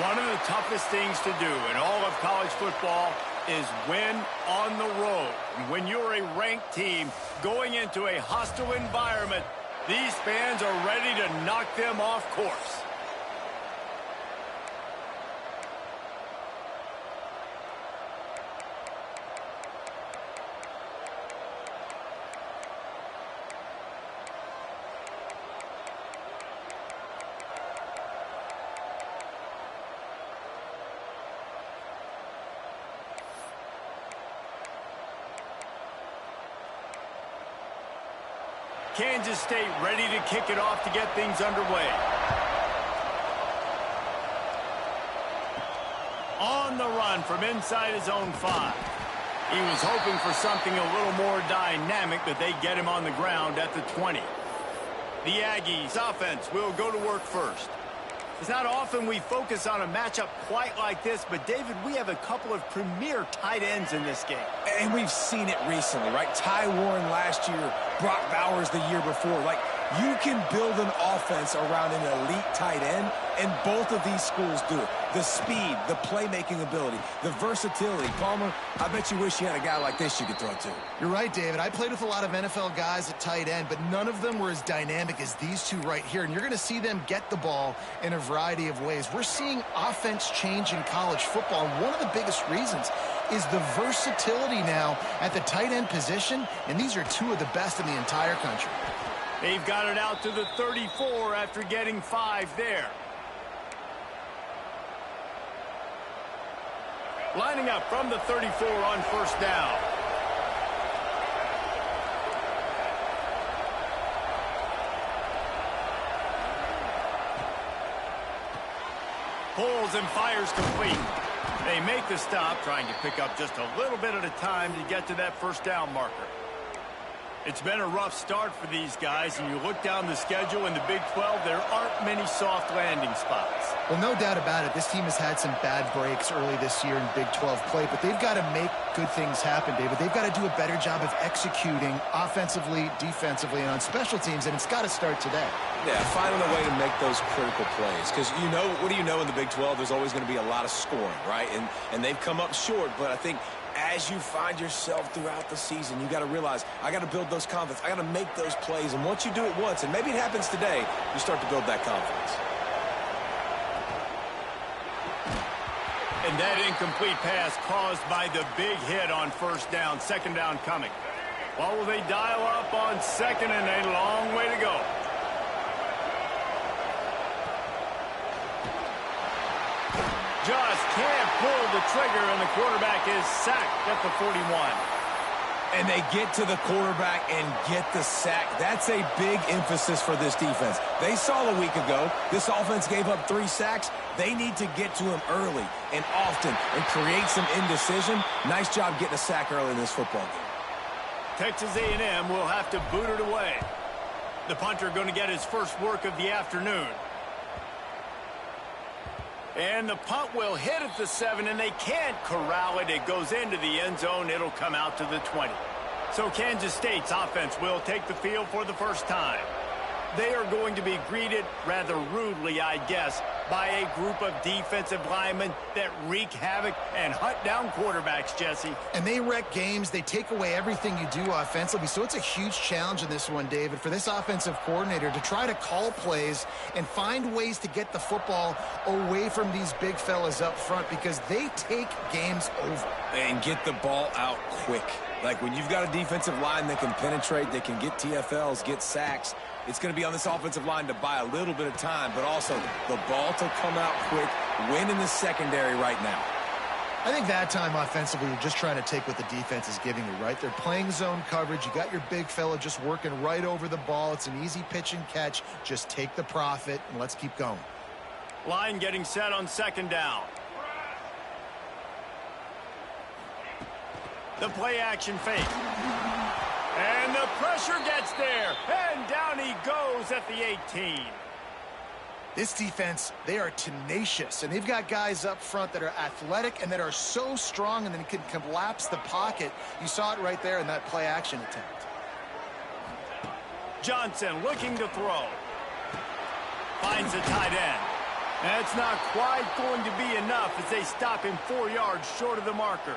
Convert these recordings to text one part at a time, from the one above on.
One of the toughest things to do in all of college football is win on the road. And when you're a ranked team going into a hostile environment, these fans are ready to knock them off course. Kansas State ready to kick it off to get things underway. On the run from inside his own 5. He was hoping for something a little more dynamic, but they get him on the ground at the 20. The Aggies offense will go to work first. It's not often we focus on a matchup quite like this, but, David, we have a couple of premier tight ends in this game. And we've seen it recently, right? Ty Warren last year, Brock Bowers the year before. Like, you can build an offense around an elite tight end, and both of these schools do it. The speed, the playmaking ability, the versatility. Palmer, I bet you wish you had a guy like this you could throw to. You're right, David. I played with a lot of NFL guys at tight end, but none of them were as dynamic as these two right here. And you're going to see them get the ball in a variety of ways. We're seeing offense change in college football, and one of the biggest reasons is the versatility now at the tight end position, and these are two of the best in the entire country. They've got it out to the 34 after getting 5 there. Lining up from the 34 on first down. Pulls and fires complete. They make the stop, trying to pick up just a little bit at a time to get to that first down marker. It's been a rough start for these guys, and you look down the schedule in the Big 12, there aren't many soft landing spots. Well, no doubt about it. This team has had some bad breaks early this year in Big 12 play, but they've got to make good things happen, David. They've got to do a better job of executing offensively, defensively, and on special teams, and it's got to start today. Yeah, finding a way to make those critical plays. Because, you know, what do you know in the Big 12? There's always going to be a lot of scoring, right? And they've come up short, but I think as you find yourself throughout the season, you got to realize, I got to build those confidence. I got to make those plays. And once you do it once, and maybe it happens today, you start to build that confidence. And that incomplete pass caused by the big hit on first down. Second down coming. Well, will they dial up on second, and a long way to go. Just can't pull the trigger, and the quarterback is sacked at the 41. And they get to the quarterback and get the sack. That's a big emphasis for this defense. They saw a week ago, this offense gave up 3 sacks. They need to get to him early and often and create some indecision. Nice job getting a sack early in this football game. Texas A&M will have to boot it away. The punter going to get his first work of the afternoon. And the punt will hit at the 7, and they can't corral it. It goes into the end zone. It'll come out to the 20. So Kansas State's offense will take the field for the first time. They are going to be greeted rather rudely, I guess, by a group of defensive linemen that wreak havoc and hunt down quarterbacks, Jesse. And they wreck games. They take away everything you do offensively. So it's a huge challenge in this one, David, for this offensive coordinator to try to call plays and find ways to get the football away from these big fellas up front, because they take games over. And get the ball out quick. Like, when you've got a defensive line that can penetrate, that can get TFLs, get sacks, it's going to be on this offensive line to buy a little bit of time, but also the ball to come out quick, win in the secondary right now. I think that time offensively, you're just trying to take what the defense is giving you, right? They're playing zone coverage. You got your big fella just working right over the ball. It's an easy pitch and catch. Just take the profit, and let's keep going. Line getting set on second down. The play action fake. And the pressure gets there. And down he goes at the 18. This defense, they are tenacious, and they've got guys up front that are athletic and that are so strong and then can collapse the pocket. You saw it right there in that play action attempt. Johnson looking to throw. Finds a tight end. That's not quite going to be enough as they stop him 4 yards short of the marker.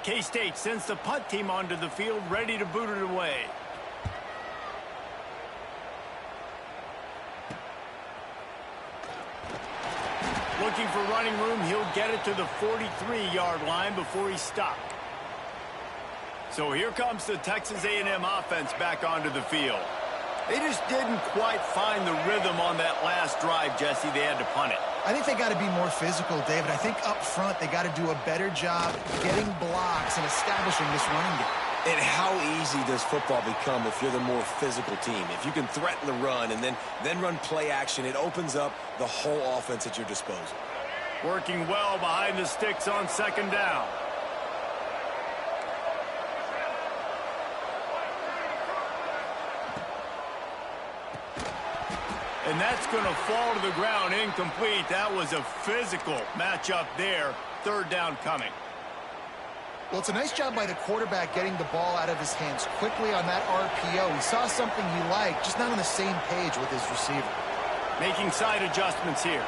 K-State sends the punt team onto the field, ready to boot it away. Looking for running room, he'll get it to the 43-yard line before he's stopped. So here comes the Texas A&M offense back onto the field. They just didn't quite find the rhythm on that last drive, Jesse. They had to punt it. I think they got to be more physical, David. I think up front they got to do a better job getting blocks and establishing this running game. And how easy does football become if you're the more physical team? If you can threaten the run and then run play action, it opens up the whole offense at your disposal. Working well behind the sticks on second down. And that's going to fall to the ground incomplete. That was a physical matchup there. Third down coming. Well, it's a nice job by the quarterback getting the ball out of his hands quickly on that RPO. He saw something he liked, just not on the same page with his receiver. Making side adjustments here.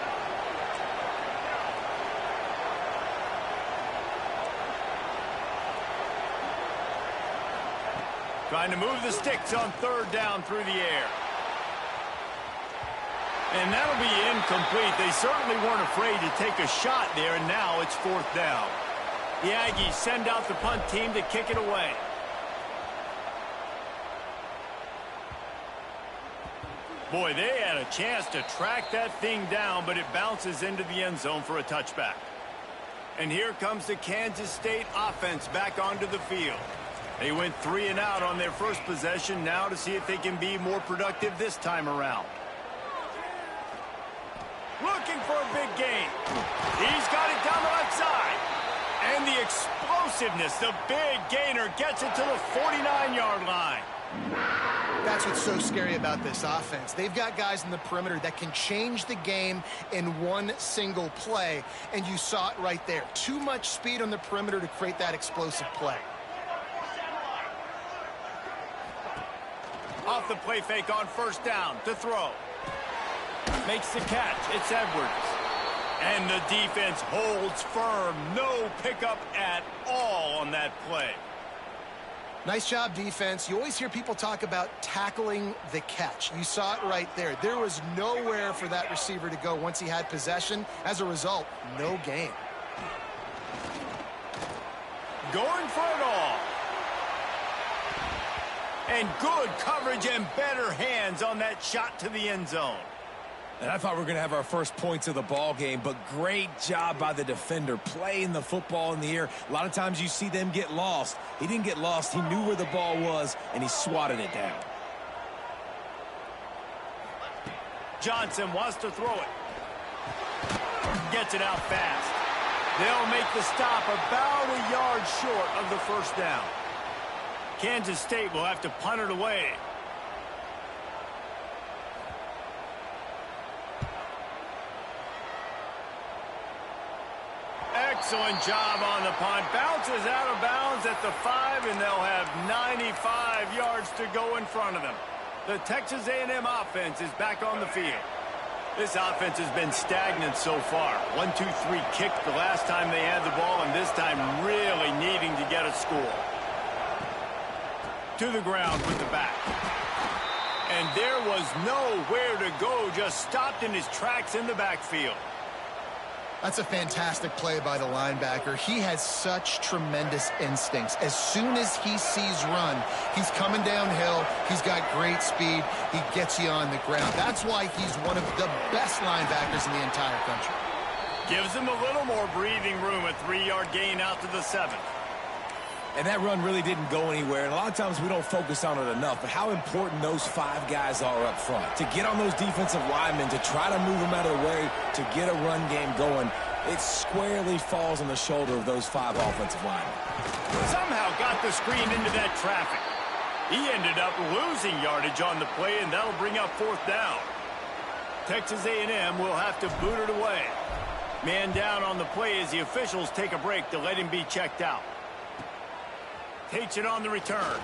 Trying to move the sticks on third down through the air. And that'll be incomplete. They certainly weren't afraid to take a shot there, and now it's fourth down. The Aggies send out the punt team to kick it away. Boy, they had a chance to track that thing down, but it bounces into the end zone for a touchback. And here comes the Kansas State offense back onto the field. They went 3 and out on their first possession, now to see if they can be more productive this time around. Looking for a big gain. He's got it down the right side. And the explosiveness, the big gainer gets it to the 49-yard line. That's what's so scary about this offense. They've got guys in the perimeter that can change the game in one single play, and you saw it right there. Too much speed on the perimeter to create that explosive play. Off the play fake on first down to throw. Makes the catch. It's Edwards. And the defense holds firm. No pickup at all on that play. Nice job, defense. You always hear people talk about tackling the catch. You saw it right there. There was nowhere for that receiver to go once he had possession. As a result, no gain. Going for it all. And good coverage and better hands on that shot to the end zone. And I thought we were going to have our first points of the ball game, but great job by the defender playing the football in the air. A lot of times you see them get lost. He didn't get lost. He knew where the ball was, and he swatted it down. Johnson wants to throw it. Gets it out fast. They'll make the stop about a yard short of the first down. Kansas State will have to punt it away. Excellent job on the punt. Bounces out of bounds at the 5, and they'll have 95 yards to go in front of them. The Texas A&M offense is back on the field. This offense has been stagnant so far. 1-2-3 kick the last time they had the ball, and this time really needing to get a score. To the ground with the back. And there was nowhere to go, just stopped in his tracks in the backfield. That's a fantastic play by the linebacker. He has such tremendous instincts. As soon as he sees run, he's coming downhill. He's got great speed. He gets you on the ground. That's why he's one of the best linebackers in the entire country. Gives him a little more breathing room, a 3-yard gain out to the 7. And that run really didn't go anywhere. And a lot of times we don't focus on it enough, but how important those 5 guys are up front. To get on those defensive linemen, to try to move them out of the way, to get a run game going, it squarely falls on the shoulder of those 5 offensive linemen. Somehow got the screen into that traffic. He ended up losing yardage on the play, and that'll bring up fourth down. Texas A&M will have to boot it away. Man down on the play as the officials take a break to let him be checked out. Takes it on the return.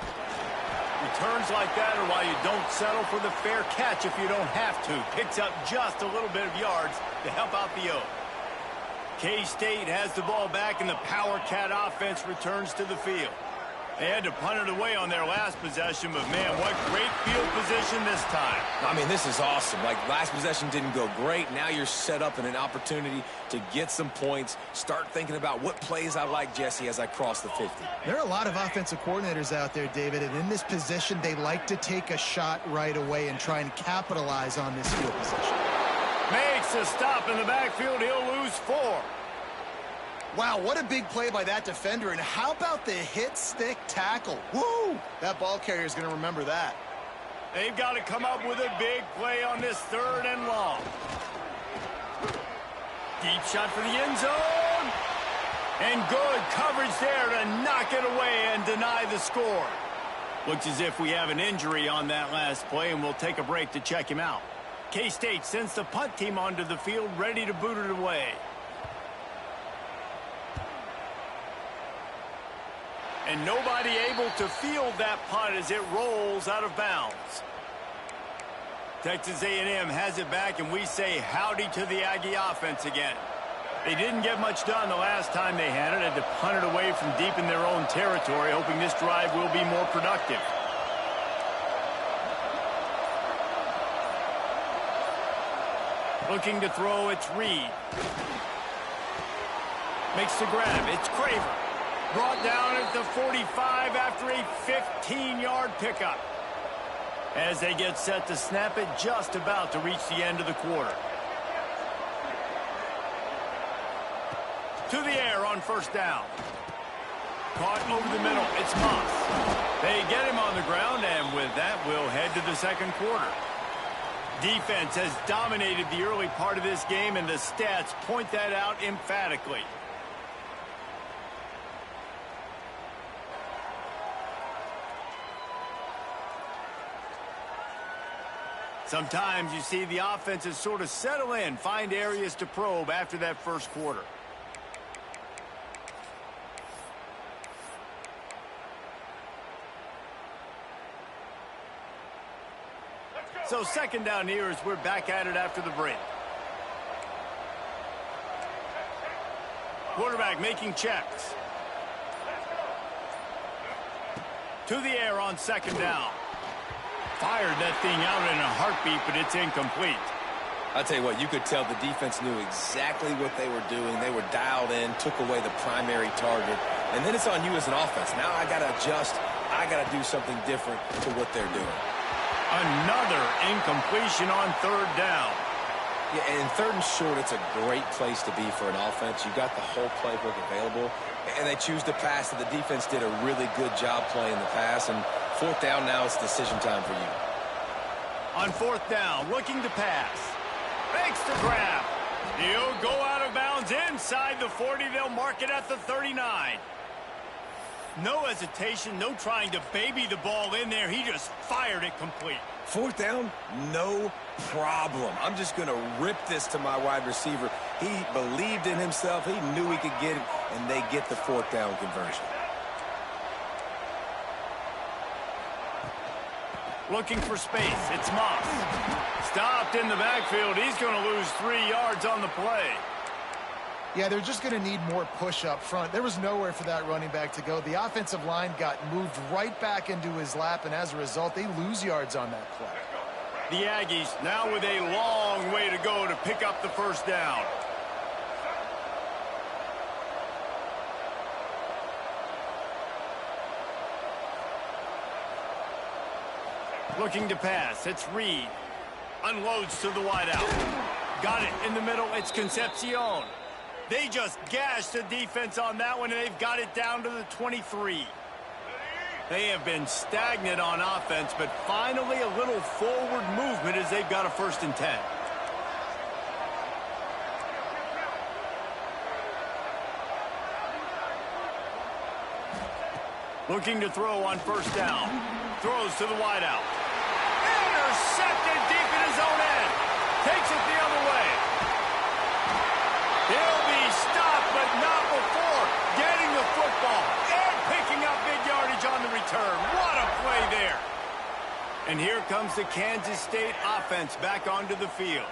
Returns like that are why you don't settle for the fair catch if you don't have to. Picks up just a little bit of yards to help out the O. K-State has the ball back, and the Power Cat offense returns to the field. They had to punt it away on their last possession, but, man, what great field position this time. I mean, this is awesome. Like, last possession didn't go great. Now you're set up in an opportunity to get some points. Start thinking about what plays I like, Jesse, as I cross the 50. There are a lot of offensive coordinators out there, David, and in this position, they like to take a shot right away and try and capitalize on this field position. Makes a stop in the backfield. He'll lose 4. Wow, what a big play by that defender, and how about the hit-stick tackle? Woo! That ball carrier is going to remember that. They've got to come up with a big play on this 3rd and long. Deep shot for the end zone. And good coverage there to knock it away and deny the score. Looks as if we have an injury on that last play, and we'll take a break to check him out. K-State sends the punt team onto the field, ready to boot it away. And nobody able to field that punt as it rolls out of bounds. Texas A&M has it back, and we say howdy to the Aggie offense again. They didn't get much done the last time they had it. Had to punt it away from deep in their own territory, hoping this drive will be more productive. Looking to throw, it's Reed. Makes the grab, it's Craver. Brought down at the 45 after a 15-yard pickup. As they get set to snap it, just about to reach the end of the quarter. To the air on 1st down. Caught over the middle, it's Moss. They get him on the ground, and with that, we'll head to the 2nd quarter. Defense has dominated the early part of this game, and the stats point that out emphatically. Sometimes you see the offenses sort of settle in, find areas to probe after that 1st quarter. So 2nd down here as we're back at it after the break. Quarterback making checks. To the air on 2nd down. Fired that thing out in a heartbeat, but it's incomplete. I'll tell you what, you could tell the defense knew exactly what they were doing. They were dialed in, took away the primary target, and then it's on you as an offense. Now I got to adjust. I got to do something different to what they're doing. Another incompletion on 3rd down. Yeah, and 3rd and short, it's a great place to be for an offense. You got the whole playbook available, and they choose to pass. And the defense did a really good job playing the pass, and 4th down now, it's decision time for you. On 4th down, looking to pass. Makes the grab. He'll go out of bounds inside the 40. They'll mark it at the 39. No hesitation, no trying to baby the ball in there. He just fired it complete. 4th down, no problem. I'm just going to rip this to my wide receiver. He believed in himself. He knew he could get it, and they get the 4th down conversion. Looking for space. It's Moss. Stopped in the backfield. He's going to lose 3 yards on the play. Yeah, they're just going to need more push up front. There was nowhere for that running back to go. The offensive line got moved right back into his lap, and as a result, they lose yards on that play. The Aggies now with a long way to go to pick up the 1st down. Looking to pass. It's Reed. Unloads to the wideout. Got it in the middle. It's Concepcion. They just gashed the defense on that one, and they've got it down to the 23. They have been stagnant on offense, but finally a little forward movement as they've got a 1st and 10. Looking to throw on 1st down. Throws to the wideout. Intercepted deep in his own end. Takes it the other way. He'll be stopped, but not before getting the football and picking up big yardage on the return. What a play there. And here comes the Kansas State offense back onto the field.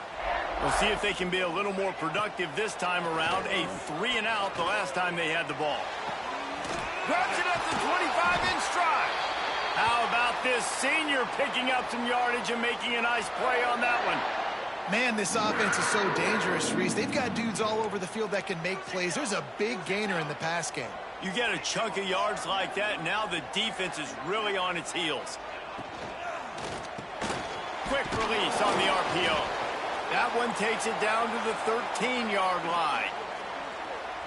We'll see if they can be a little more productive this time around. A 3-and-out the last time they had the ball. Grabs it at the 25 in stride. How about this senior picking up some yardage and making a nice play on that one? Man, this offense is so dangerous, Reese. They've got dudes all over the field that can make plays. There's a big gainer in the pass game. You get a chunk of yards like that, now the defense is really on its heels. Quick release on the RPO. That one takes it down to the 13-yard line.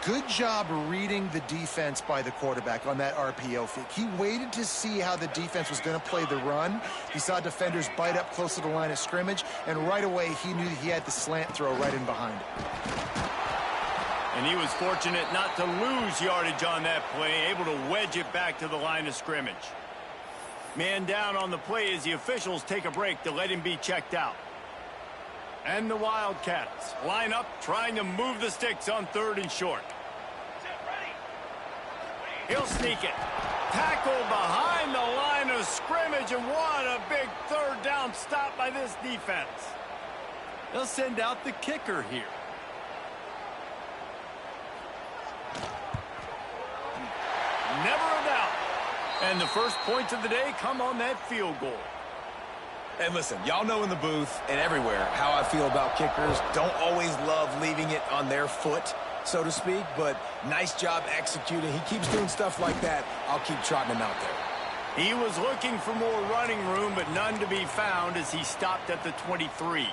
Good job reading the defense by the quarterback on that RPO fake. He waited to see how the defense was going to play the run. He saw defenders bite up close to the line of scrimmage, and right away he knew he had the slant throw right in behind him. And he was fortunate not to lose yardage on that play, able to wedge it back to the line of scrimmage. Man down on the play as the officials take a break to let him be checked out. And the Wildcats line up, trying to move the sticks on 3rd and short. He'll sneak it. Tackle behind the line of scrimmage, and what a big 3rd down stop by this defense. They'll send out the kicker here. Never a doubt. And the first points of the day come on that field goal. And listen, y'all know in the booth and everywhere how I feel about kickers. Don't always love leaving it on their foot, so to speak, but nice job executing. He keeps doing stuff like that. I'll keep trotting him out there. He was looking for more running room, but none to be found as he stopped at the 23.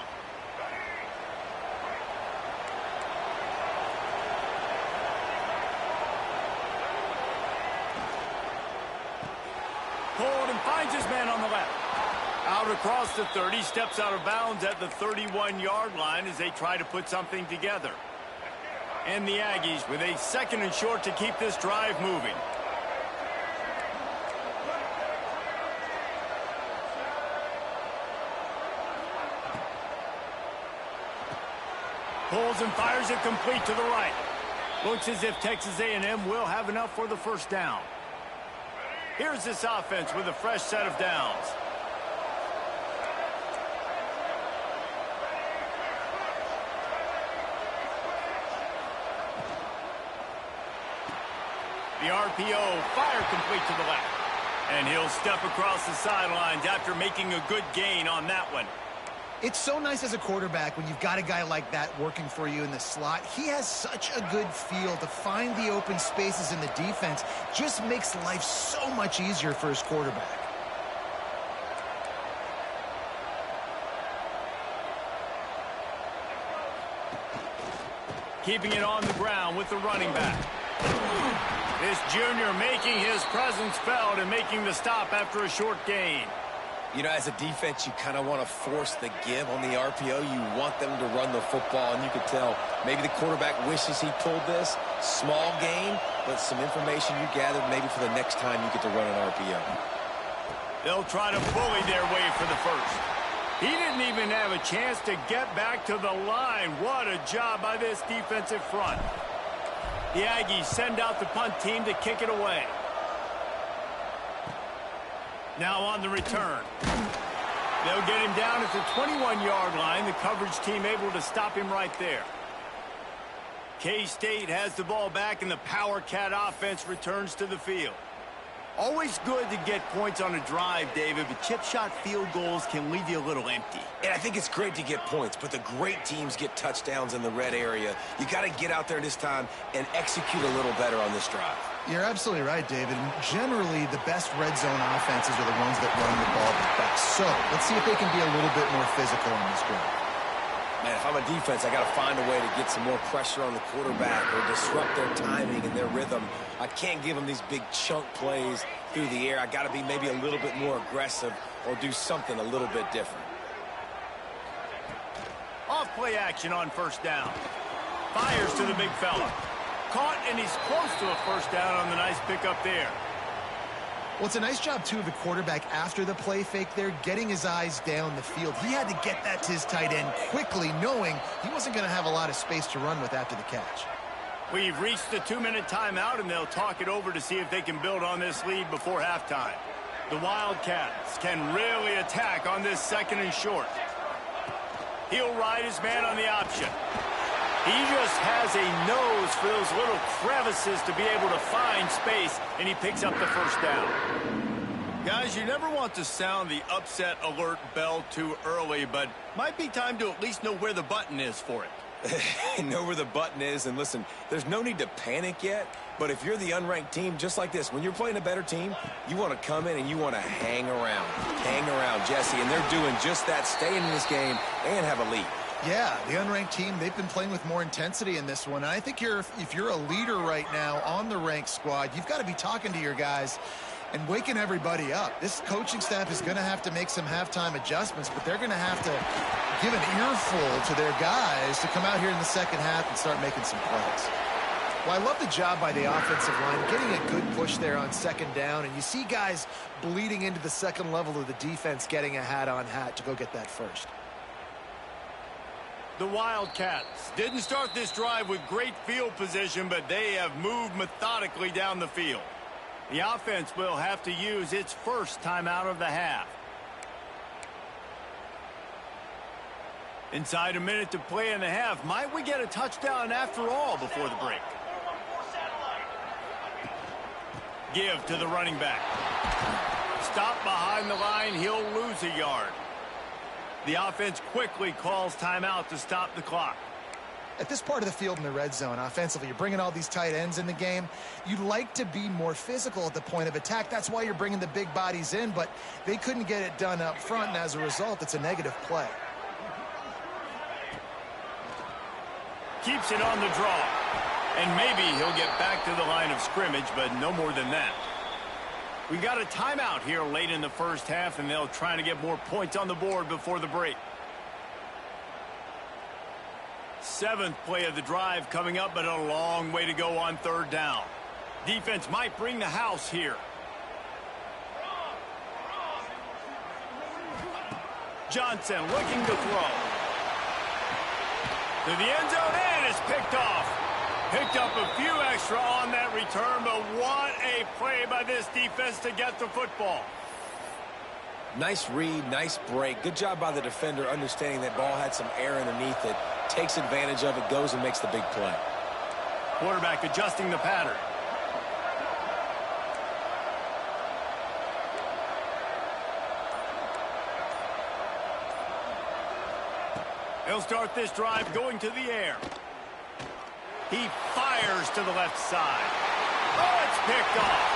Hold and finds his man on the left. Out across the 30, steps out of bounds at the 31-yard line as they try to put something together. And the Aggies with a 2nd and short to keep this drive moving. Pulls and fires it complete to the right. Looks as if Texas A&M will have enough for the first down. Here's this offense with a fresh set of downs. The RPO, fire complete to the left. And he'll step across the sidelines after making a good gain on that one. It's so nice as a quarterback when you've got a guy like that working for you in the slot. He has such a good feel to find the open spaces in the defense. Just makes life so much easier for his quarterback. Keeping it on the ground with the running back. This junior making his presence felt and making the stop after a short gain. You know, as a defense, you kind of want to force the give on the RPO. You want them to run the football, and you could tell maybe the quarterback wishes he pulled this. Small gain, but some information you gathered maybe for the next time you get to run an RPO. They'll try to bully their way for the first. He didn't even have a chance to get back to the line. What a job by this defensive front. The Aggies send out the punt team to kick it away. Now on the return. They'll get him down at the 21-yard line. The coverage team able to stop him right there. K-State has the ball back, and the Power Cat offense returns to the field. Always good to get points on a drive, David, but chip shot field goals can leave you a little empty. And I think it's great to get points, but the great teams get touchdowns in the red area. You got to get out there this time and execute a little better on this drive. You're absolutely right, David. Generally, the best red zone offenses are the ones that run the ball the best. So let's see if they can be a little bit more physical on this drive. Man, if I'm a defense, I got to find a way to get some more pressure on the quarterback or disrupt their timing and their rhythm. I can't give them these big chunk plays through the air. I got to be maybe a little bit more aggressive or do something a little bit different. Off play action on first down. Fires to the big fella. Caught, and he's close to a first down on the nice pickup there. Well, it's a nice job, too, of the quarterback after the play fake there, getting his eyes down the field. He had to get that to his tight end quickly, knowing he wasn't going to have a lot of space to run with after the catch. We've reached the 2-minute timeout, and they'll talk it over to see if they can build on this lead before halftime. The Wildcats can really attack on this 2nd and short. He'll ride his man on the option. He just has a nose for those little crevices to be able to find space, and he picks up the first down. Guys, you never want to sound the upset alert bell too early, but might be time to at least know where the button is for it. Know where the button is, and listen, there's no need to panic yet, but if you're the unranked team, just like this, when you're playing a better team, you want to come in and you want to hang around, Jesse, and they're doing just that, staying in this game and have a lead. Yeah, the unranked team, they've been playing with more intensity in this one. And I think if you're a leader right now on the ranked squad, you've got to be talking to your guys and waking everybody up. This coaching staff is going to have to make some halftime adjustments, but they're going to have to give an earful to their guys to come out here in the second half and start making some plays. Well, I love the job by the offensive line, getting a good push there on 2nd down, and you see guys bleeding into the second level of the defense getting a hat-on-hat to go get that first. The Wildcats didn't start this drive with great field position, but they have moved methodically down the field. The offense will have to use its first timeout of the half. Inside a minute to play in the half. Might we get a touchdown after all before the break? Give to the running back. Stop behind the line. He'll lose a yard. The offense quickly calls timeout to stop the clock. At this part of the field in the red zone, offensively, you're bringing all these tight ends in the game. You'd like to be more physical at the point of attack. That's why you're bringing the big bodies in, but they couldn't get it done up front, and as a result, it's a negative play. Keeps it on the draw. And maybe he'll get back to the line of scrimmage, but no more than that. We got a timeout here late in the first half, and they'll try to get more points on the board before the break. 7th play of the drive coming up, but a long way to go on 3rd down. Defense might bring the house here. Johnson looking to throw. To the end zone, and it's picked off. Picked up a few extra on that return, but what a play by this defense to get the football. Nice read, nice break. Good job by the defender understanding that ball had some air underneath it. Takes advantage of it, goes and makes the big play. Quarterback adjusting the pattern. He'll start this drive going to the air. He fires to the left side. Oh, it's picked off.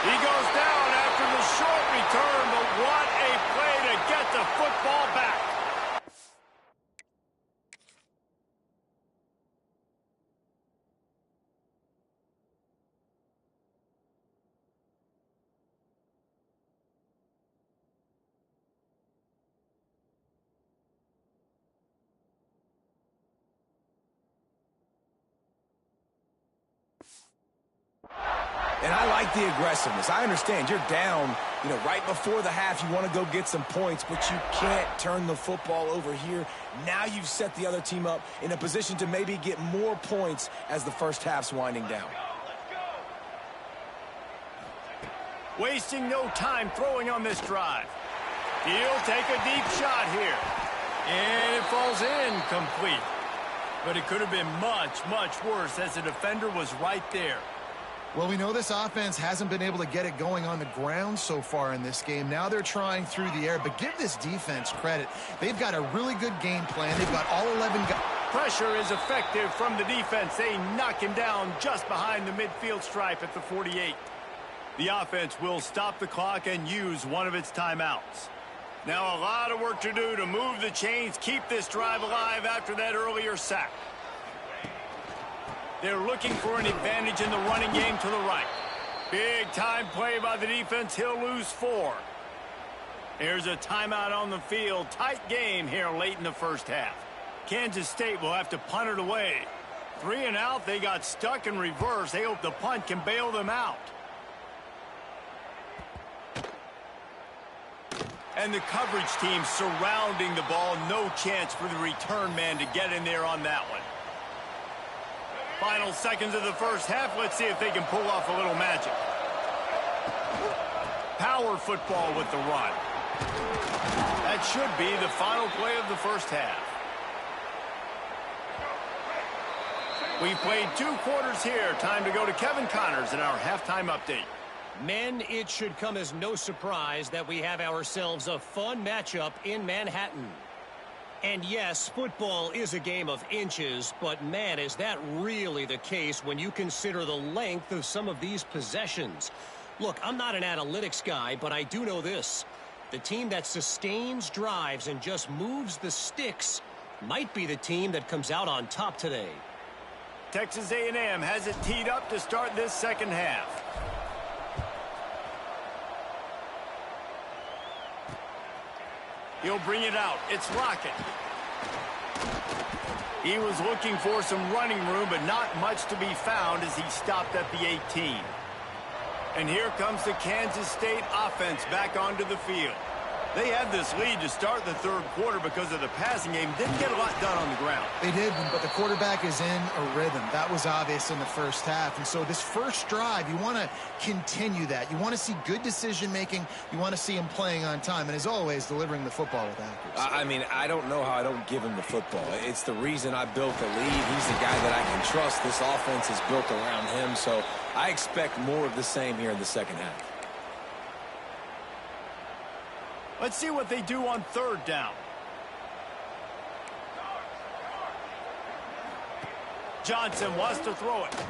He goes down after the short return, but what a play to get the football back. And I like the aggressiveness. I understand you're down, right before the half. You want to go get some points, but you can't turn the football over here. Now you've set the other team up in a position to maybe get more points as the first half's winding down. Wasting no time throwing on this drive. He'll take a deep shot here. And it falls incomplete. But it could have been much, much worse as the defender was right there. Well, we know this offense hasn't been able to get it going on the ground so far in this game. Now they're trying through the air, but give this defense credit. They've got a really good game plan. They've got all 11 guys. Pressure is effective from the defense. They knock him down just behind the midfield stripe at the 48. The offense will stop the clock and use one of its timeouts. Now a lot of work to do to move the chains, keep this drive alive after that earlier sack. They're looking for an advantage in the running game to the right. Big time play by the defense. He'll lose 4. Here's a timeout on the field. Tight game here late in the first half. Kansas State will have to punt it away. 3 and out. They got stuck in reverse. They hope the punt can bail them out. And the coverage team surrounding the ball. No chance for the return man to get in there on that one. Final seconds of the first half. Let's see if they can pull off a little magic. Power football with the run. That should be the final play of the first half. We've played 2 quarters here. Time to go to Kevin Connors in our halftime update. Men, it should come as no surprise that we have ourselves a fun matchup in Manhattan. And yes, football is a game of inches, but man, is that really the case when you consider the length of some of these possessions. Look, I'm not an analytics guy, but I do know this. The team that sustains drives and just moves the sticks might be the team that comes out on top today. Texas A&M has it teed up to start this second half. He'll bring it out. It's Lockett. He was looking for some running room, but not much to be found as he stopped at the 18. And here comes the Kansas State offense back onto the field. They had this lead to start the third quarter because of the passing game. Didn't get a lot done on the ground. They did, but the quarterback is in a rhythm. That was obvious in the first half. And so this first drive, you want to continue that. You want to see good decision-making. You want to see him playing on time. And as always, delivering the football with accuracy. I mean, I don't know how I don't give him the football. It's the reason I built the lead. He's the guy that I can trust. This offense is built around him. So I expect more of the same here in the second half. Let's see what they do on third down. Johnson wants to throw it. Tight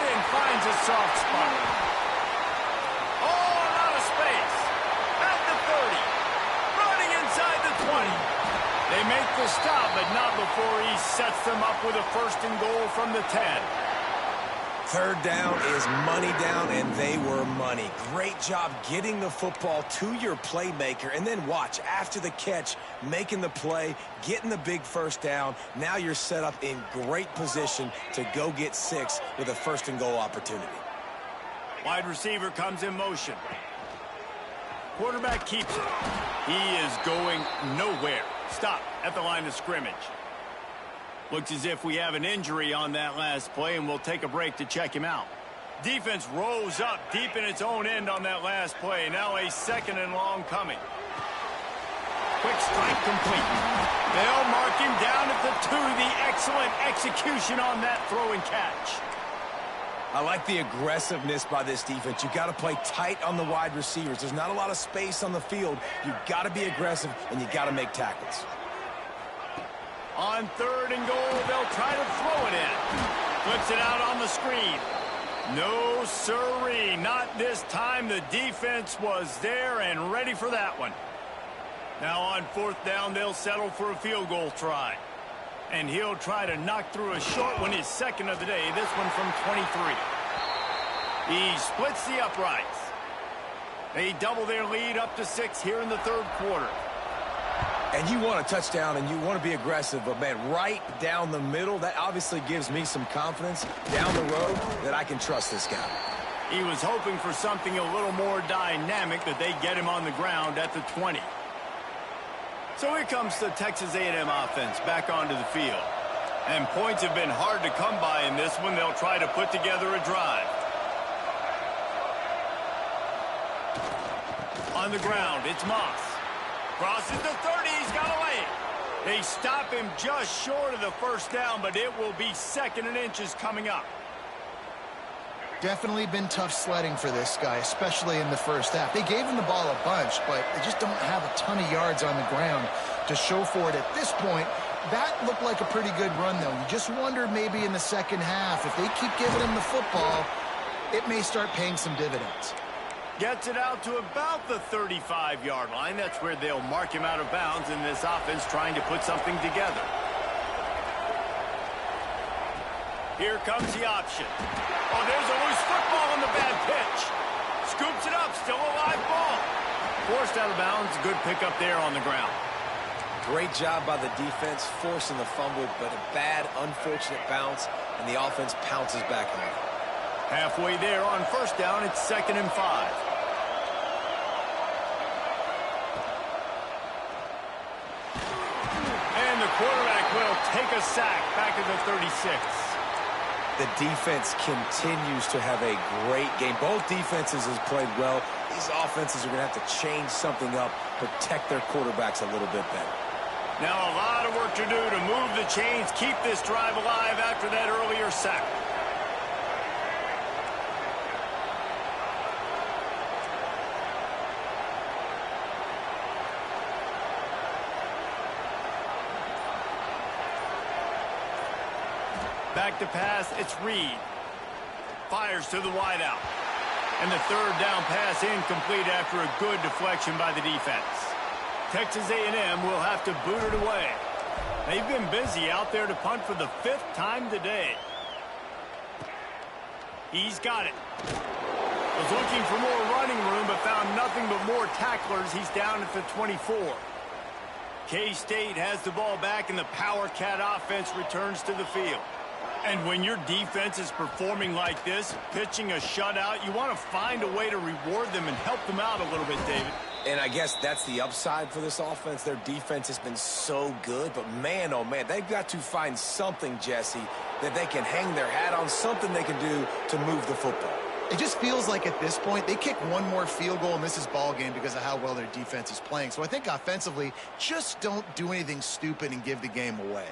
end finds a soft spot. Oh, out of space. At the 30. Running inside the 20. They make the stop, but not before he sets them up with a first and goal from the 10. Third down is money down, and they were money. Great job getting the football to your playmaker, and then watch, after the catch, making the play, getting the big first down. Now you're set up in great position to go get 6 with a first and goal opportunity. Wide receiver comes in motion. Quarterback keeps it. He is going nowhere. Stop at the line of scrimmage. Looks as if we have an injury on that last play, and we'll take a break to check him out. Defense rose up deep in its own end on that last play. Now a second and long coming. Quick strike complete. They'll mark him down at the 2. The excellent execution on that throw and catch. I like the aggressiveness by this defense. You got to play tight on the wide receivers. There's not a lot of space on the field. You got to be aggressive, and you got to make tackles. On third and goal, they'll try to throw it in. Flips it out on the screen. No sirree, not this time. The defense was there and ready for that one. Now on fourth down, they'll settle for a field goal try. And he'll try to knock through a short one, his second of the day, this one from 23. He splits the uprights. They double their lead up to 6 here in the third quarter. And you want a touchdown, and you want to be aggressive, but, man, right down the middle, that obviously gives me some confidence down the road that I can trust this guy. He was hoping for something a little more dynamic, that they get him on the ground at the 20. So here comes the Texas A&M offense back onto the field. And points have been hard to come by in this one. They'll try to put together a drive. On the ground, it's Moss. Crosses the 30, he's got a lane. They stop him just short of the first down, but it will be second and inches coming up. Definitely been tough sledding for this guy, especially in the first half. They gave him the ball a bunch, but they just don't have a ton of yards on the ground to show for it at this point. That looked like a pretty good run, though. You just wonder maybe in the second half, if they keep giving him the football, it may start paying some dividends. Gets it out to about the 35-yard line. That's where they'll mark him out of bounds in this offense trying to put something together. Here comes the option. Oh, there's a loose football on the bad pitch. Scoops it up, still a live ball. Forced out of bounds, good pickup there on the ground. Great job by the defense, forcing the fumble, but a bad, unfortunate bounce, and the offense pounces back on it. Halfway there on first down, it's 2nd and 5. And the quarterback will take a sack back at the 36. The defense continues to have a great game. Both defenses have played well. These offenses are going to have to change something up, protect their quarterbacks a little bit better. Now a lot of work to do to move the chains, keep this drive alive after that earlier sack. Back to pass, it's Reed. Fires to the wideout. And the third down pass incomplete after a good deflection by the defense. Texas A&M will have to boot it away. They've been busy out there to punt for the 5th time today. He's got it. Was looking for more running room, but found nothing but more tacklers. He's down at the 24. K-State has the ball back, and the Power Cat offense returns to the field. And when your defense is performing like this, pitching a shutout, you want to find a way to reward them and help them out a little bit, David. And I guess that's the upside for this offense. Their defense has been so good, but man, oh man, they've got to find something, Jesse, that they can hang their hat on, something they can do to move the football. It just feels like at this point, they kick one more field goal and this is ball game because of how well their defense is playing. So I think offensively, just don't do anything stupid and give the game away.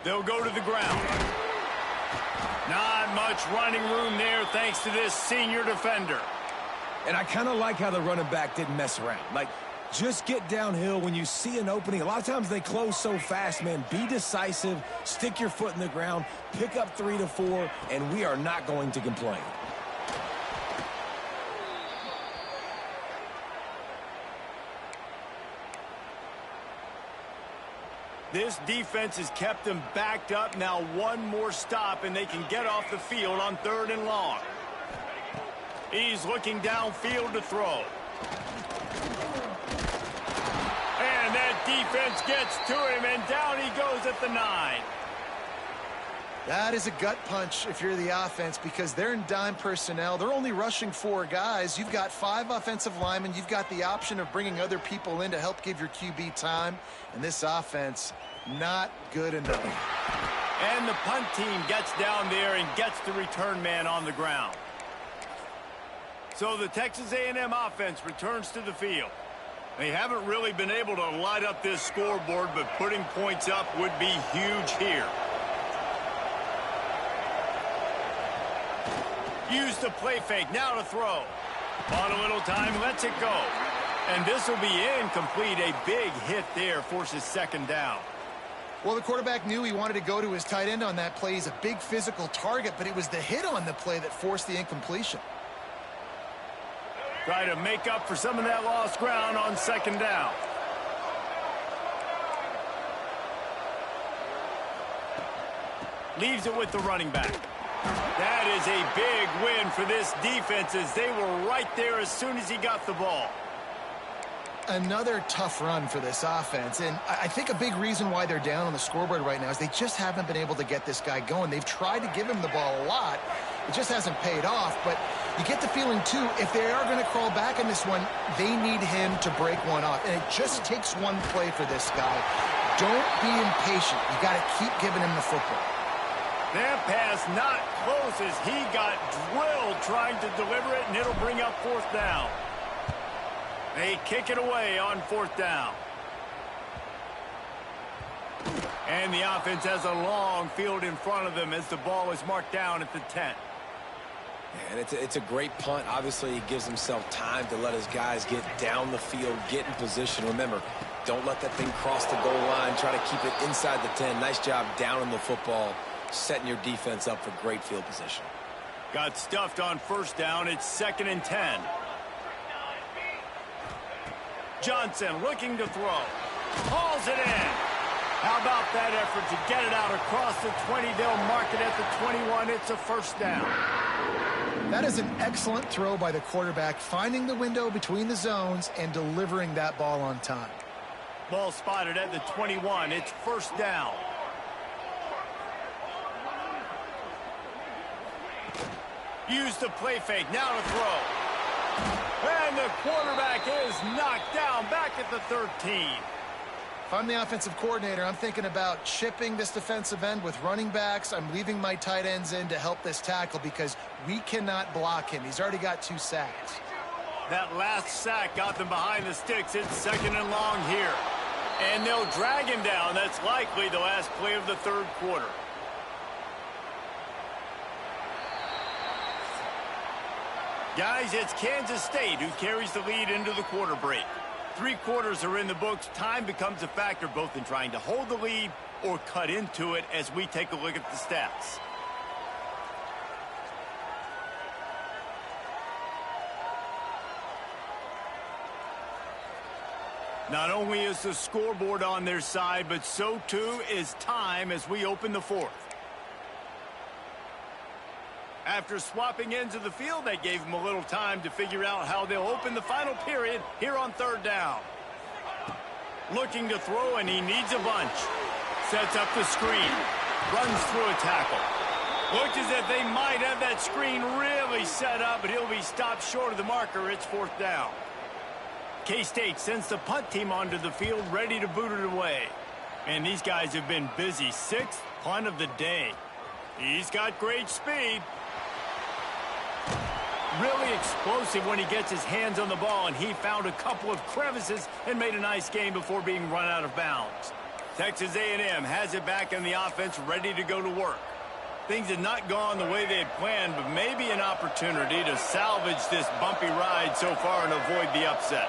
They'll go to the ground. Not much running room there thanks to this senior defender. And I kind of like how the running back didn't mess around. Like, just get downhill when you see an opening. A lot of times they close so fast, man. Be decisive, stick your foot in the ground, pick up 3 to 4, and we are not going to complain. This defense has kept them backed up. Now one more stop, and they can get off the field on 3rd and long. He's looking downfield to throw. And that defense gets to him, and down he goes at the 9. That is a gut punch if you're the offense because they're in dime personnel. They're only rushing 4 guys. You've got 5 offensive linemen. You've got the option of bringing other people in to help give your QB time. And this offense, not good enough. And the punt team gets down there and gets the return man on the ground. So the Texas A&M offense returns to the field. They haven't really been able to light up this scoreboard, but putting points up would be huge here. Use the play fake, now to throw. On a little time, lets it go. And this will be incomplete. A big hit there forces 2nd down. Well, the quarterback knew he wanted to go to his tight end on that play. He's a big physical target, but it was the hit on the play that forced the incompletion. Try to make up for some of that lost ground on 2nd down. Leaves it with the running back. That is a big win for this defense as they were right there as soon as he got the ball. Another tough run for this offense, and I think a big reason why they're down on the scoreboard right now is they just haven't been able to get this guy going. They've tried to give him the ball a lot. It just hasn't paid off, but you get the feeling, too, if they are going to crawl back in this one, they need him to break one off, and it just takes one play for this guy. Don't be impatient. You got to keep giving him the football. That pass not close as he got drilled trying to deliver it, and it'll bring up 4th down. They kick it away on 4th down. And the offense has a long field in front of them as the ball is marked down at the 10. And it's a great punt. Obviously, he gives himself time to let his guys get down the field, get in position. Remember, don't let that thing cross the goal line. Try to keep it inside the 10. Nice job down on the football, setting your defense up for great field position. Got stuffed on 1st down. It's 2nd and 10. Johnson looking to throw. Hauls it in. How about that effort to get it out across the 20? They'll mark it at the 21. It's a 1st down. That is an excellent throw by the quarterback, finding the window between the zones and delivering that ball on time. Ball spotted at the 21. It's 1st down. Use the play fake. Now to throw. And the quarterback is knocked down back at the 13. If I'm the offensive coordinator, I'm thinking about chipping this defensive end with running backs. I'm leaving my tight ends in to help this tackle because we cannot block him. He's already got 2 sacks. That last sack got them behind the sticks. It's 2nd and long here. And they'll drag him down. That's likely the last play of the 3rd quarter. Guys, it's Kansas State who carries the lead into the quarter break. 3 quarters are in the books. Time becomes a factor both in trying to hold the lead or cut into it as we take a look at the stats. Not only is the scoreboard on their side, but so too is time as we open the 4th. After swapping ends of the field, that gave them a little time to figure out how they'll open the final period here on 3rd down. Looking to throw, and he needs a bunch. Sets up the screen. Runs through a tackle. Looks as if they might have that screen really set up, but he'll be stopped short of the marker. It's 4th down. K-State sends the punt team onto the field, ready to boot it away. And these guys have been busy. 6th punt of the day. He's got great speed. Really explosive when he gets his hands on the ball, and he found a couple of crevices and made a nice game before being run out of bounds. Texas A&M has it back in the offense, ready to go to work. Things have not gone the way they had planned, but maybe an opportunity to salvage this bumpy ride so far and avoid the upset.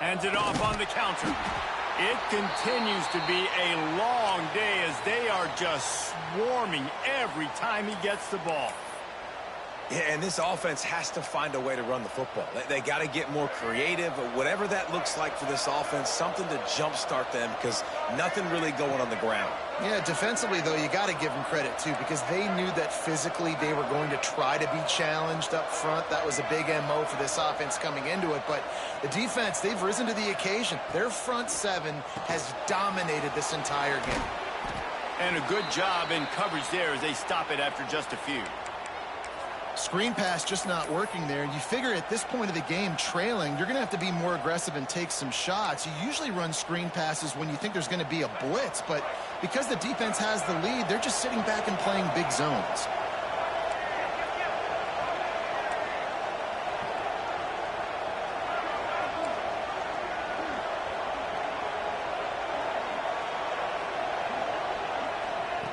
Hands it off on the counter. It continues to be a long day as they are just swarming every time he gets the ball. Yeah, and this offense has to find a way to run the football. They got to get more creative, but whatever that looks like for this offense, something to jumpstart them because nothing really going on the ground. Yeah, defensively, though, you got to give them credit, too, because they knew that physically they were going to try to be challenged up front. That was a big MO for this offense coming into it. But the defense, they've risen to the occasion. Their front 7 has dominated this entire game. And a good job in coverage there as they stop it after just a few. Screen pass just not working there. You figure at this point of the game, trailing, you're going to have to be more aggressive and take some shots. You usually run screen passes when you think there's going to be a blitz, but because the defense has the lead, they're just sitting back and playing big zones.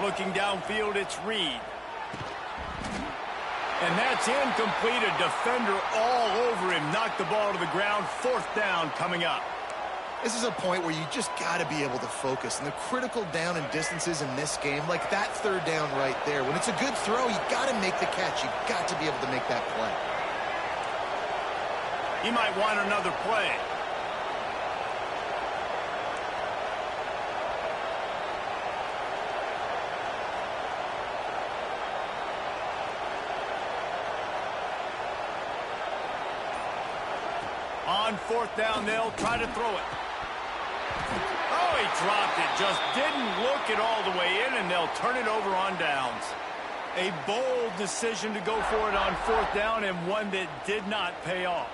Looking downfield, it's Reed. And that's incomplete. A defender all over him. Knocked the ball to the ground. 4th down coming up. This is a point where you just got to be able to focus. And the critical down and distances in this game, like that 3rd down right there, when it's a good throw, you got to make the catch. You got to be able to make that play. He might want another play. On 4th down, they'll try to throw it. Oh, he dropped it. Just didn't look it all the way in, and they'll turn it over on downs. A bold decision to go for it on 4th down, and one that did not pay off.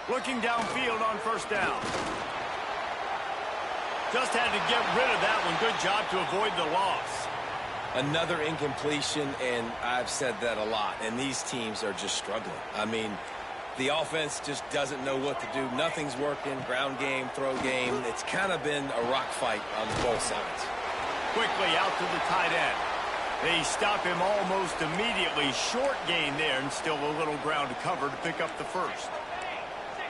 Looking downfield on 1st down. Just had to get rid of that one. Good job to avoid the loss. Another incompletion, and I've said that a lot, and these teams are just struggling. I mean, the offense just doesn't know what to do. Nothing's working. Ground game, throw game. It's kind of been a rock fight on both sides. Quickly out to the tight end. They stop him almost immediately. Short gain there, and still a little ground to cover to pick up the 1st.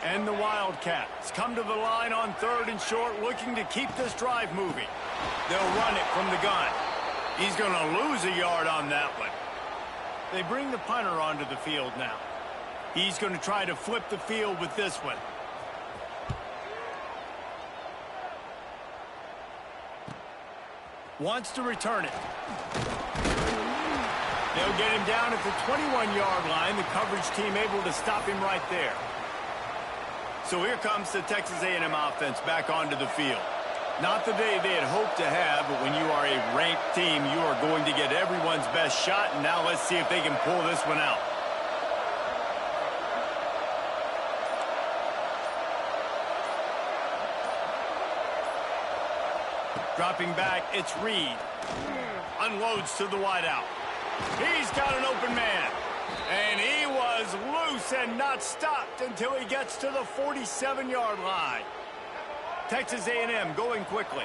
And the Wildcats come to the line on 3rd and short, looking to keep this drive moving. They'll run it from the gun. He's going to lose a yard on that one. They bring the punter onto the field now. He's going to try to flip the field with this one. Wants to return it. They'll get him down at the 21-yard line. The coverage team able to stop him right there. So here comes the Texas A&M offense back onto the field. Not the day they had hoped to have, but when you are a ranked team, you are going to get everyone's best shot, and now let's see if they can pull this one out. Dropping back, it's Reed. Unloads to the wideout. He's got an open man. And he was loose and not stopped until he gets to the 47-yard line. Texas A&M going quickly.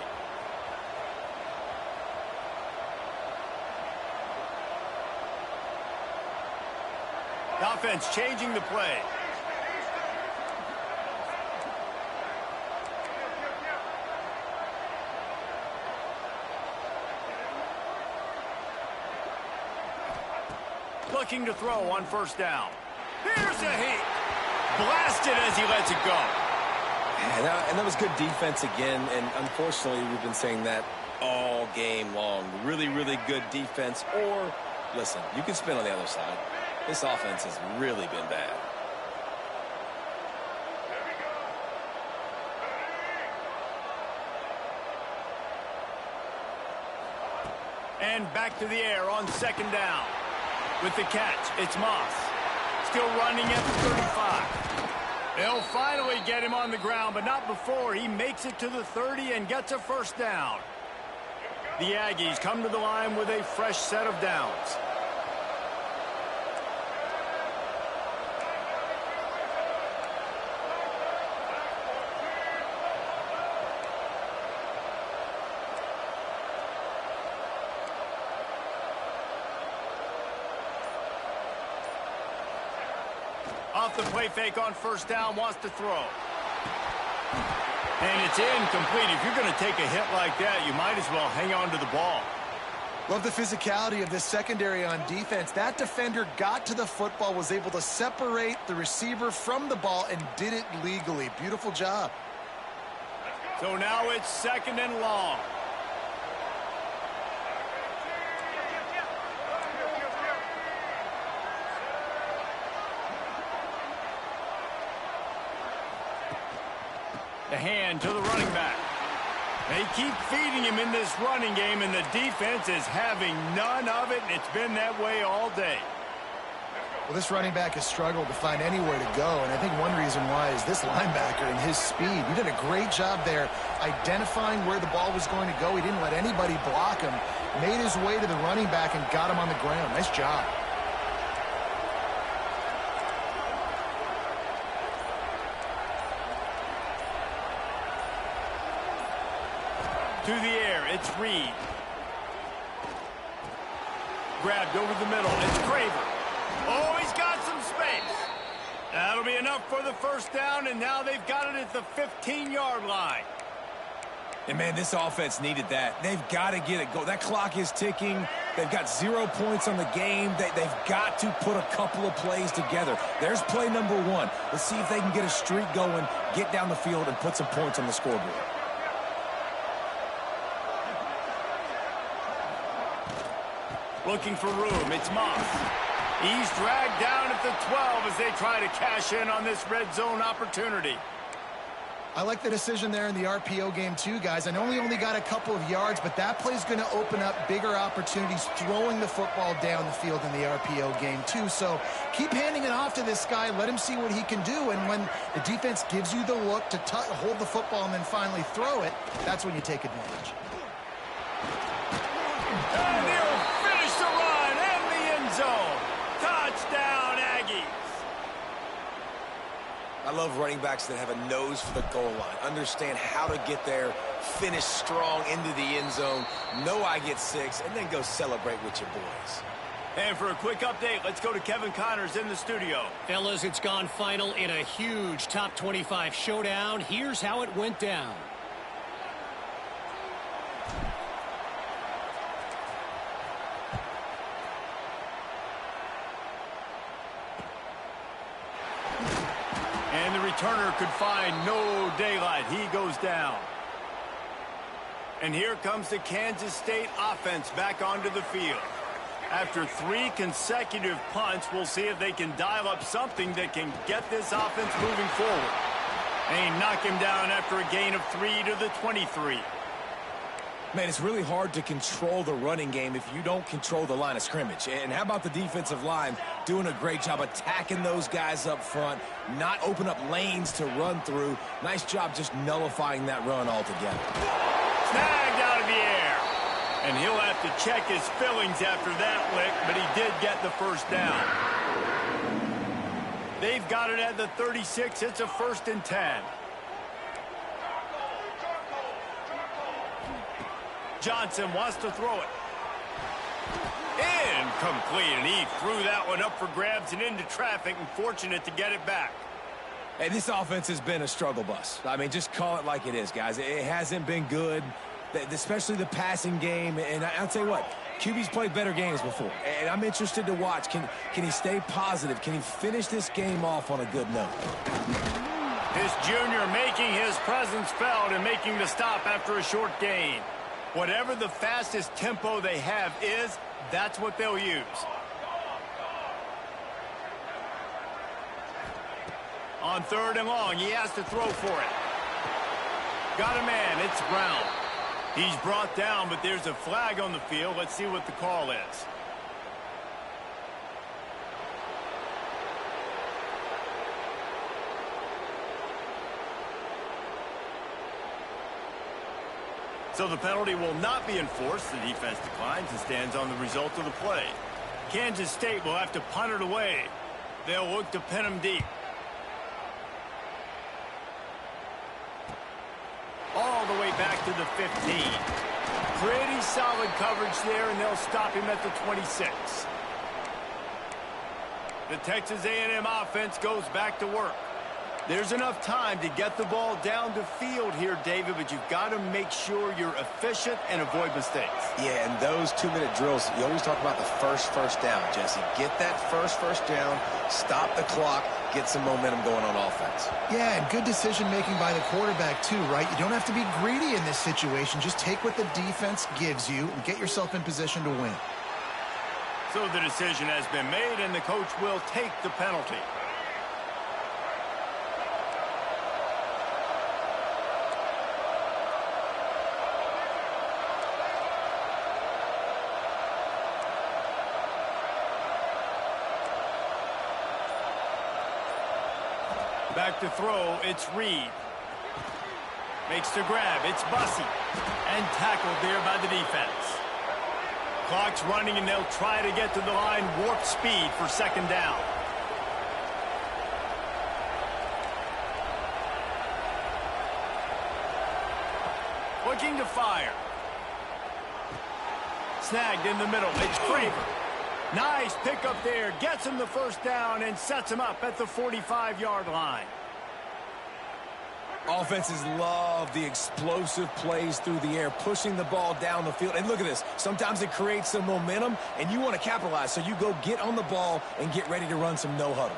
The offense changing the play. Looking to throw on first down. Here's a heat. Blasted as he lets it go. And that was good defense again, and unfortunately we've been saying that all game long. Really, really good defense. Or, listen, you can spin on the other side. This offense has really been bad. And back to the air on second down. With the catch, it's Moss. Still running at the 35. They'll finally get him on the ground, but not before he makes it to the 30 and gets a first down. The Aggies come to the line with a fresh set of downs. Off the play fake on first down, wants to throw. And it's incomplete. If you're going to take a hit like that, you might as well hang on to the ball. Love the physicality of this secondary on defense. That defender got to the football, was able to separate the receiver from the ball, and did it legally. Beautiful job. So now it's second and long. The hand to the running back. They keep feeding him in this running game, and the defense is having none of it, and it's been that way all day. Well, this running back has struggled to find anywhere to go, and I think one reason why is this linebacker and his speed. He did a great job there identifying where the ball was going to go. He didn't let anybody block him, made his way to the running back and got him on the ground. Nice job. To the air, it's Reed. Grabbed over the middle, it's Craver. Oh, he's got some space. That'll be enough for the first down, and now they've got it at the 15-yard line. And, man, this offense needed that. They've got to get it go. That clock is ticking. They've got 0 points on the game. They've got to put a couple of plays together. There's play number 1. Let's see if they can get a streak going, get down the field, and put some points on the scoreboard. Looking for room, it's Moss. He's dragged down at the 12 as they try to cash in on this red zone opportunity. I like the decision there in the RPO game too, guys. I know he only got a couple of yards, but that play's going to open up bigger opportunities throwing the football down the field in the RPO game too. So keep handing it off to this guy. Let him see what he can do. And when the defense gives you the look to hold the football and then finally throw it, that's when you take advantage. And he'll finish the run in the end zone. Touchdown, Aggies. I love running backs that have a nose for the goal line, understand how to get there, finish strong into the end zone, know I get 6, and then go celebrate with your boys. And for a quick update, let's go to Kevin Connors in the studio. Fellas, it's gone final in a huge top 25 showdown. Here's how it went down. And the returner could find no daylight. He goes down. And here comes the Kansas State offense back onto the field. After 3 consecutive punts, we'll see if they can dial up something that can get this offense moving forward. And he knocked him down after a gain of 3 to the 23. Man, it's really hard to control the running game if you don't control the line of scrimmage. And how about the defensive line doing a great job attacking those guys up front, not open up lanes to run through. Nice job just nullifying that run altogether. Snagged out of the air. And he'll have to check his fillings after that lick, but he did get the first down. They've got it at the 36. It's a 1st and 10. Johnson wants to throw it. Incomplete, and he threw that one up for grabs and into traffic, and fortunate to get it back. Hey, this offense has been a struggle bus. I mean, just call it like it is, guys. It hasn't been good, especially the passing game. And I'll tell you what, QB's played better games before, and I'm interested to watch. Can he stay positive? Can he finish this game off on a good note? This junior making his presence felt and making the stop after a short gain. Whatever the fastest tempo they have is, that's what they'll use. On 3rd and long, he has to throw for it. Got a man, it's Brown. He's brought down, but there's a flag on the field. Let's see what the call is. So the penalty will not be enforced. The defense declines and stands on the result of the play. Kansas State will have to punt it away. They'll look to pin him deep. All the way back to the 15. Pretty solid coverage there, and they'll stop him at the 26. The Texas A&M offense goes back to work. There's enough time to get the ball down the field here, David, but you've got to make sure you're efficient and avoid mistakes. Yeah, and those 2-minute drills, you always talk about the first down, Jesse. Get that first down, stop the clock, get some momentum going on offense. Yeah, and good decision-making by the quarterback, too, right? You don't have to be greedy in this situation. Just take what the defense gives you and get yourself in position to win. So the decision has been made, and the coach will take the penalty. Back to throw, it's Reed. Makes the grab, it's Bussey. And tackled there by the defense. Clock's running, and they'll try to get to the line, warp speed for 2nd down. Looking to fire. Snagged in the middle, it's Craver. Nice pickup there, gets him the 1st down and sets him up at the 45-yard line. Offenses love the explosive plays through the air, pushing the ball down the field. And look at this. Sometimes it creates some momentum, and you want to capitalize. So you go get on the ball and get ready to run some no-huddle.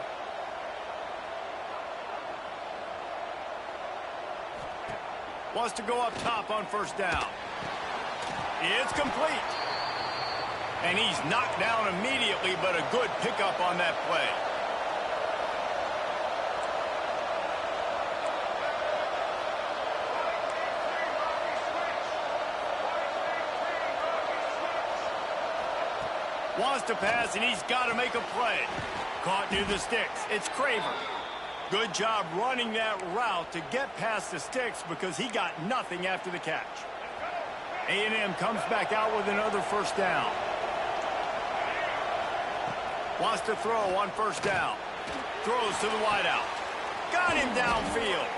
Wants to go up top on 1st down. It's complete. And he's knocked down immediately, but a good pickup on that play. Wants to pass, and he's got to make a play. Caught near the sticks. It's Craver. Good job running that route to get past the sticks because he got nothing after the catch. A&M comes back out with another 1st down. Wants to throw on 1st down. Throws to the wideout. Got him downfield.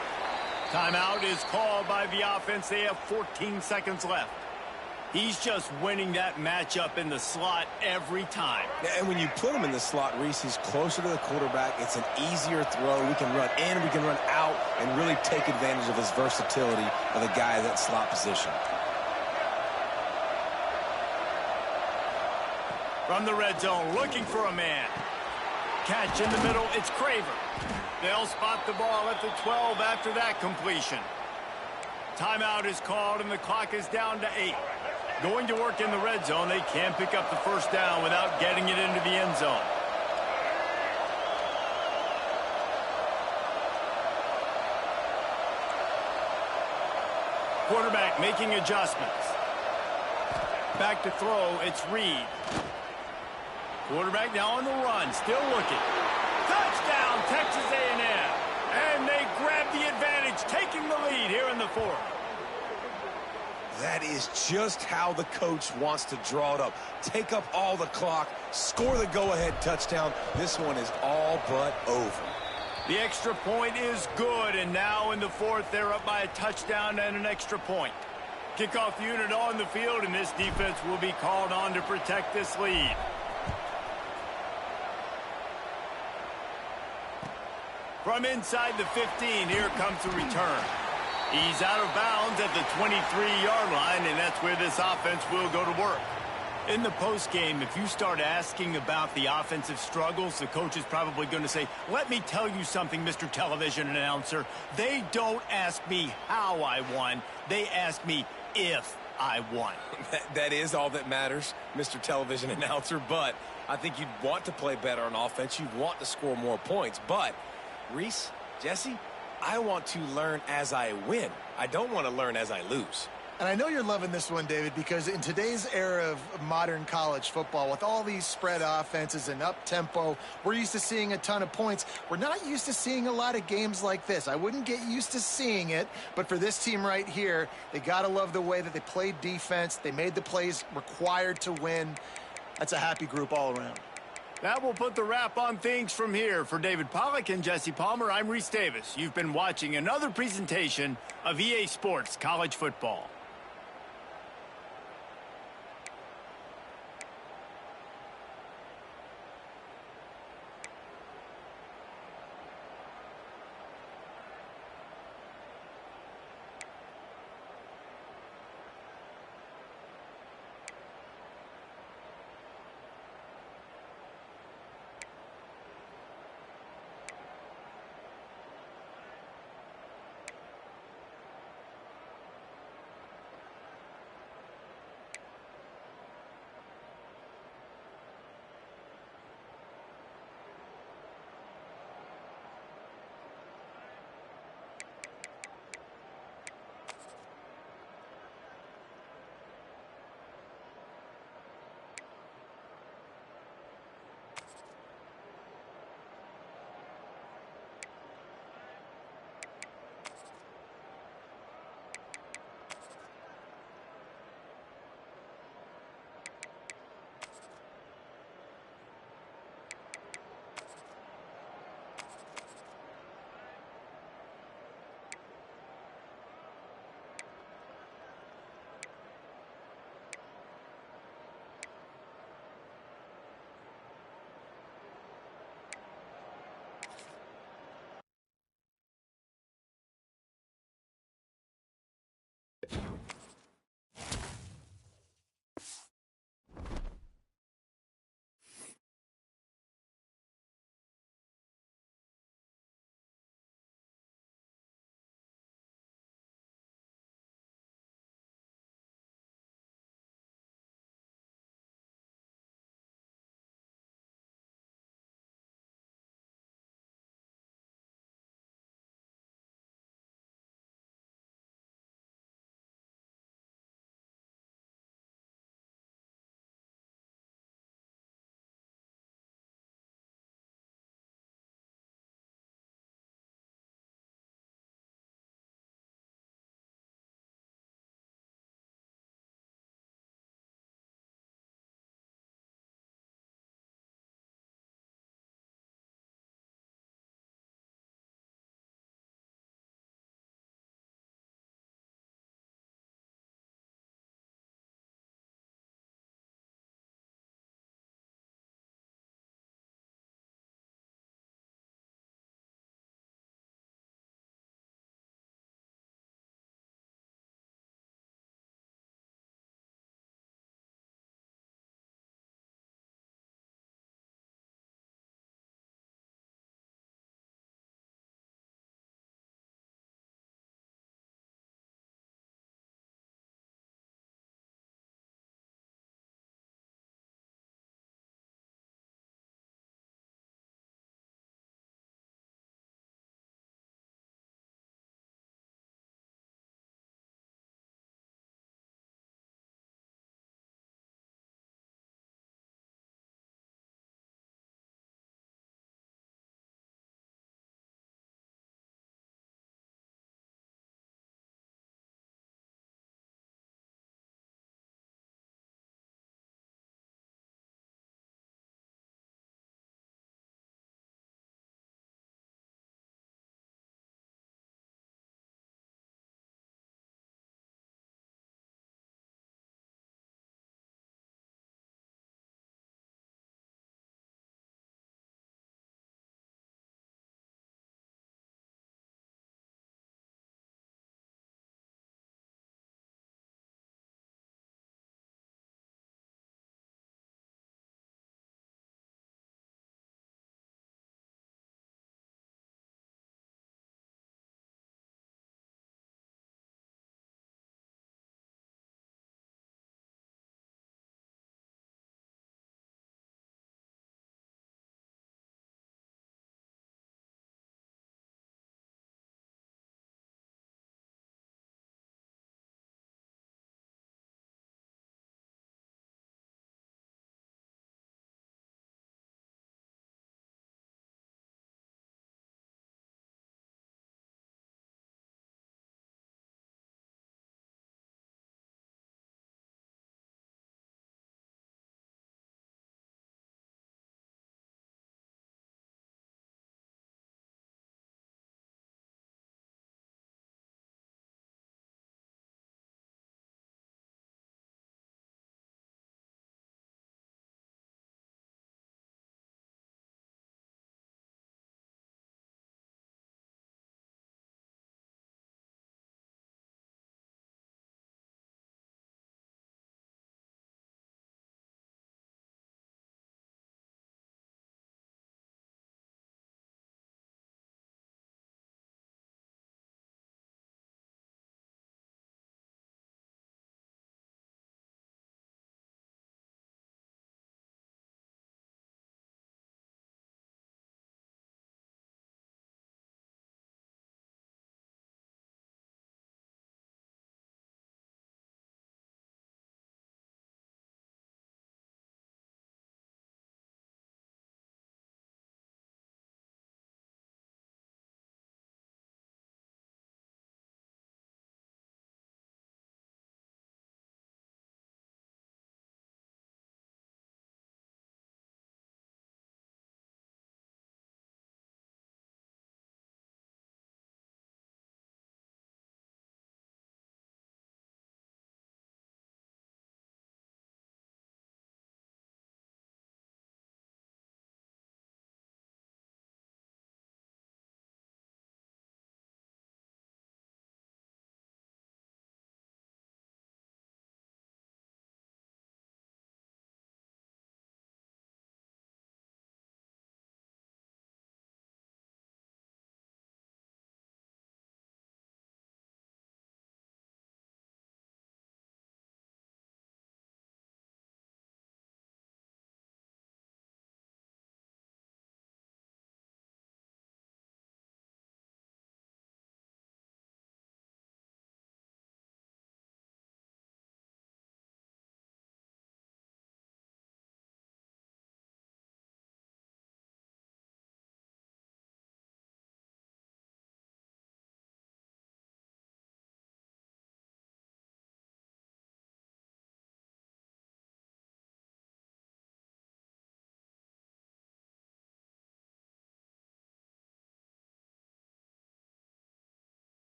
Timeout is called by the offense. They have 14 seconds left. He's just winning that matchup in the slot every time. And when you put him in the slot, Reese, he's closer to the quarterback. It's an easier throw. We can run in, we can run out, and really take advantage of his versatility of the guy in that slot position. From the red zone, looking for a man. Catch in the middle, it's Craver. They'll spot the ball at the 12 after that completion. Timeout is called, and the clock is down to 8. Going to work in the red zone, they can't pick up the 1st down without getting it into the end zone. Quarterback making adjustments. Back to throw, it's Reed. Quarterback now on the run, still looking. Touchdown, Texas A&M. And they grab the advantage, taking the lead here in the fourth. That is just how the coach wants to draw it up. Take up all the clock, score the go-ahead touchdown. This one is all but over. The extra point is good, and now in the fourth, they're up by a touchdown and an extra point. Kickoff unit on the field, and this defense will be called on to protect this lead. From inside the 15, here comes the return. He's out of bounds at the 23-yard line, and that's where this offense will go to work. In the postgame, if you start asking about the offensive struggles, the coach is probably going to say, let me tell you something, Mr. Television Announcer. They don't ask me how I won. They ask me if I won. That is all that matters, Mr. Television Announcer, but I think you'd want to play better on offense. You'd want to score more points, but Reese, Jesse, I want to learn as I win. I don't want to learn as I lose. And I know you're loving this one, David, because in today's era of modern college football, with all these spread offenses and up-tempo, we're used to seeing a ton of points. We're not used to seeing a lot of games like this. I wouldn't get used to seeing it, but for this team right here, they got to love the way that they played defense. They made the plays required to win. That's a happy group all around. That will put the wrap on things from here. For David Pollack and Jesse Palmer, I'm Reese Davis. You've been watching another presentation of EA Sports College Football.